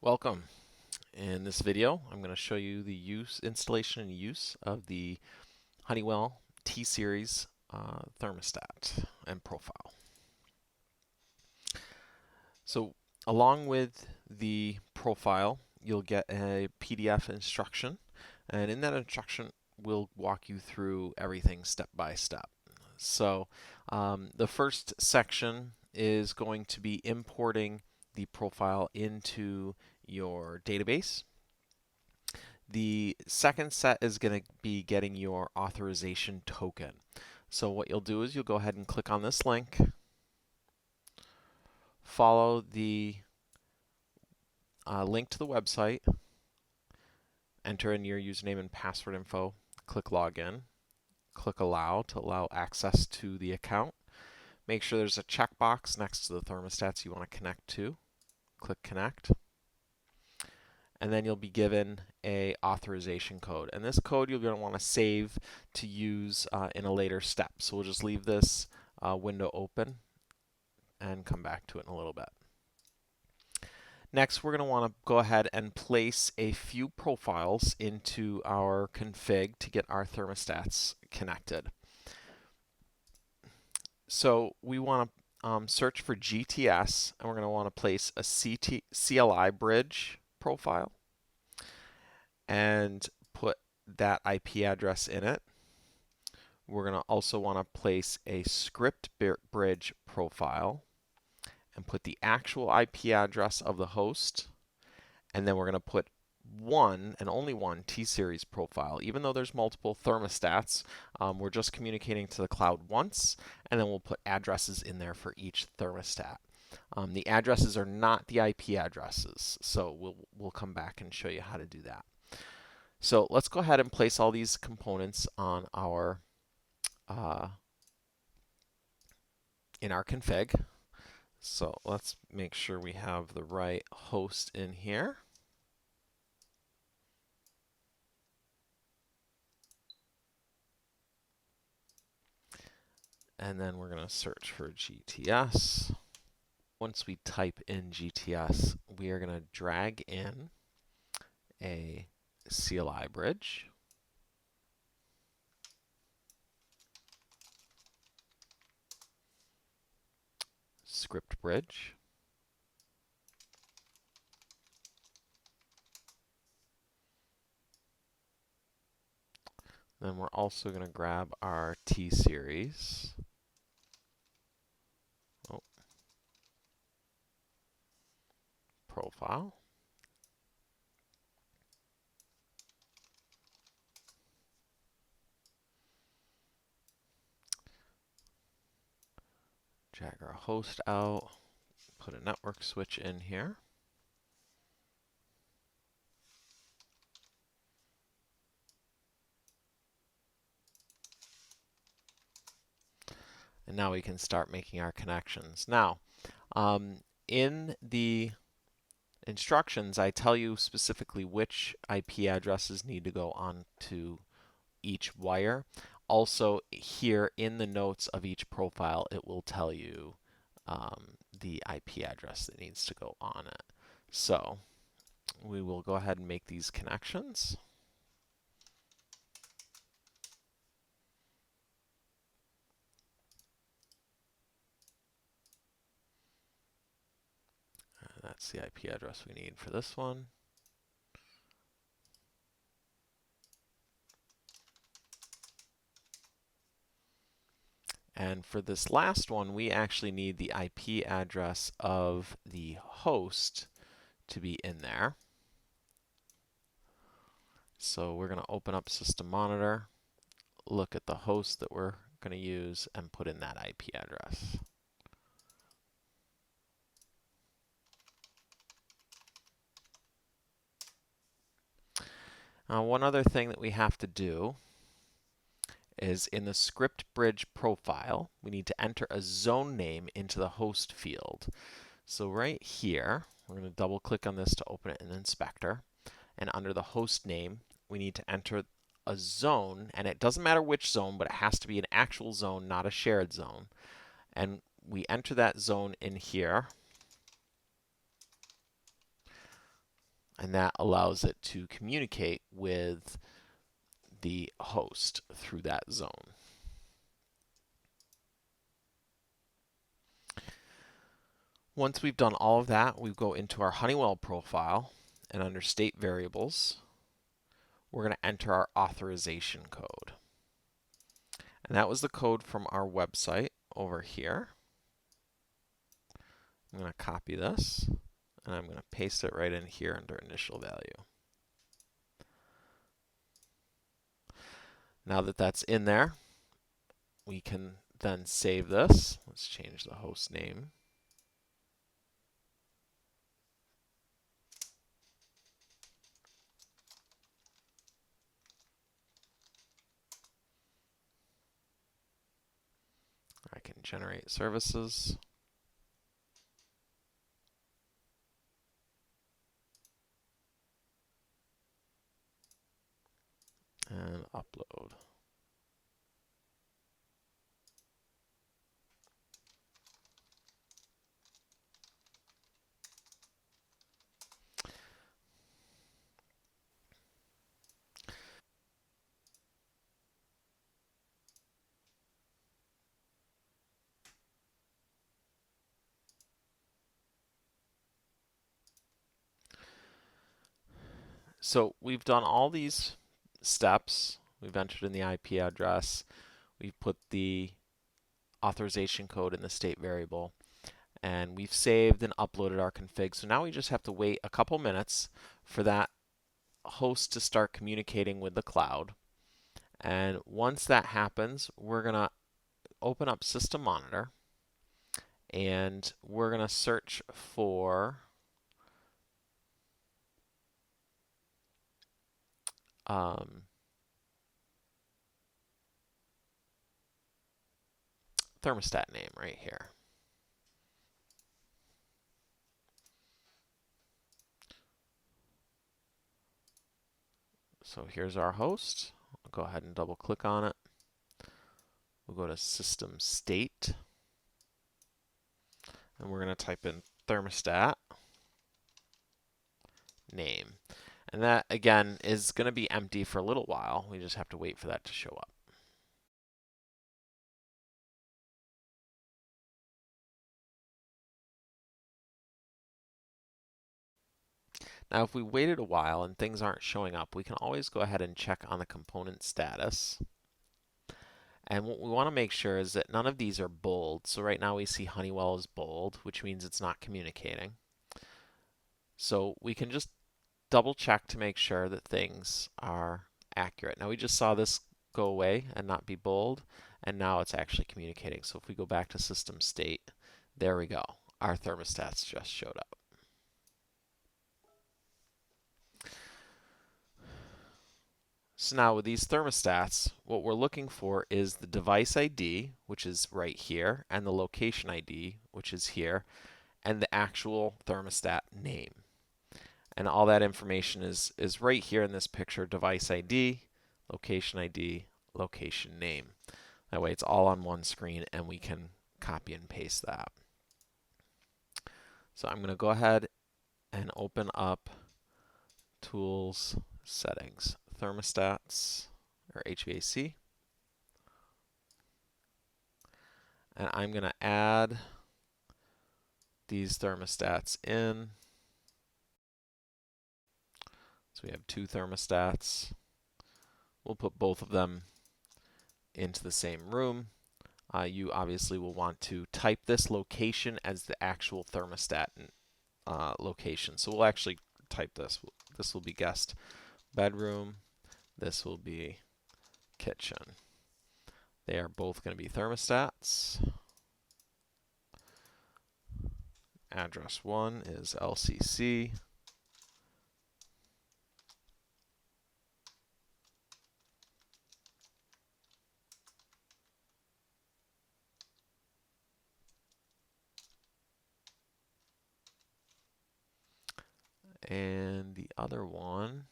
Welcome. In this video, I'm going to show you the installation and use of the Honeywell T-Series thermostat and profile. So along with the profile, you'll get a PDF instruction, and in that instruction, we'll walk you through everything step by step. So the first section is going to be importing the profile into your database. The second set is going to be getting your authorization token. So what you'll do is you'll go ahead and click on this link, follow the link to the website, enter in your username and password info, click login, click allow to allow access to the account. Make sure there's a checkbox next to the thermostats you want to connect to. Click connect. And then you'll be given a authorization code. And this code you're going to want to save to use in a later step. So we'll just leave this window open and come back to it in a little bit. Next, we're going to want to go ahead and place a few profiles into our config to get our thermostats connected. So we want to search for GTS, and we're going to want to place a CLI bridge profile and put that IP address in it. We're going to also want to place a script bridge profile and put the actual IP address of the host, and then we're going to put one and only one T-Series profile. Even though there's multiple thermostats, we're just communicating to the cloud once, and then we'll put addresses in there for each thermostat. The addresses are not the IP addresses, so we'll come back and show you how to do that. So let's go ahead and place all these components on our in our config. So let's make sure we have the right host in here. And then we're going to search for GTS. Once we type in GTS, we are going to drag in a CLI bridge. Script bridge. Then we're also going to grab our T-Series. Profile. Drag our host out. Put a network switch in here. And now we can start making our connections. Now, in the instructions, I tell you specifically which IP addresses need to go onto each wire. Also, here in the notes of each profile, it will tell you the IP address that needs to go on it. So we will go ahead and make these connections. That's the IP address we need for this one. And for this last one, we actually need the IP address of the host to be in there. So we're going to open up System Monitor, look at the host that we're going to use, and put in that IP address. Now, one other thing that we have to do is in the script bridge profile, we need to enter a zone name into the host field. So right here, we're going to double click on this to open it in the inspector. And under the host name, we need to enter a zone, and it doesn't matter which zone, but it has to be an actual zone, not a shared zone. And we enter that zone in here. and that allows it to communicate with the host through that zone. Once we've done all of that, we go into our Honeywell profile, and under state variables, we're going to enter our authorization code. And that was the code from our website over here. I'm going to copy this, and I'm going to paste it right in here under initial value. Now that that's in there, we can then save this. Let's change the host name. I can generate services. And upload. So we've done all these steps. We've entered in the IP address. We've put the authorization code in the state variable. And we've saved and uploaded our config. So now we just have to wait a couple minutes for that host to start communicating with the cloud. And once that happens, we're going to open up System Monitor, and we're going to search for thermostat name right here. So here's our host. I'll go ahead and double click on it. We'll go to System State, and we're going to type in thermostat name. And that, again, is going to be empty for a little while. We just have to wait for that to show up. Now, if we waited a while and things aren't showing up, we can always go ahead and check on the component status. And what we want to make sure is that none of these are bold. So right now we see Honeywell is bold, which means it's not communicating. So we can just double check to make sure that things are accurate. Now we just saw this go away and not be bold, and now it's actually communicating. So if we go back to system state, there we go. Our thermostats just showed up. So now with these thermostats, what we're looking for is the device ID, which is right here, and the location ID, which is here, and the actual thermostat name. And all that information is right here in this picture: device ID, location name. That way it's all on one screen and we can copy and paste that. So I'm going to go ahead and open up Tools, Settings, Thermostats, or HVAC. And I'm going to add these thermostats in. So we have two thermostats. We'll put both of them into the same room. You obviously will want to type this location as the actual thermostat location. So we'll actually type this. This will be guest bedroom. This will be kitchen. They are both going to be thermostats. Address 1 is LCC. And the other one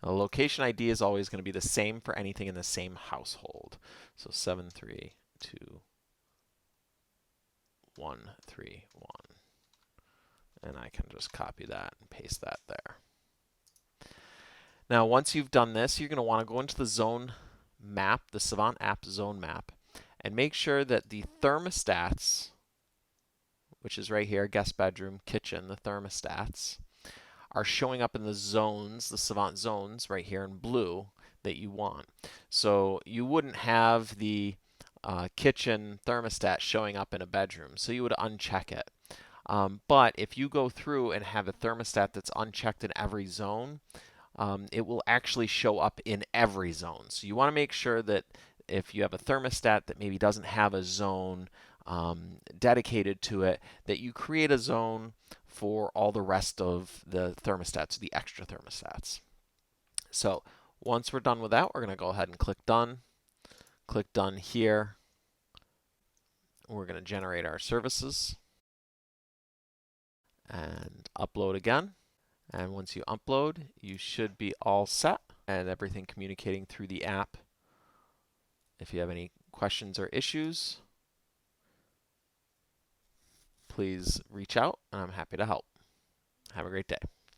Now, the location ID is always going to be the same for anything in the same household. So 732.131. And I can just copy that and paste that there. Now, once you've done this, you're going to want to go into the zone map, the Savant app zone map, and make sure that the thermostats, which is right here, guest bedroom, kitchen, the thermostats, are showing up in the zones, the Savant zones, right here in blue that you want. So you wouldn't have the kitchen thermostat showing up in a bedroom, so you would uncheck it. But if you go through and have a thermostat that's unchecked in every zone, it will actually show up in every zone. So you want to make sure that if you have a thermostat that maybe doesn't have a zone dedicated to it, that you create a zone for all the rest of the thermostats, the extra thermostats. So once we're done with that, we're going to go ahead and click Done. Click Done here. We're going to generate our services and upload again. And once you upload, you should be all set and everything communicating through the app. If you have any questions or issues, please reach out and I'm happy to help. Have a great day.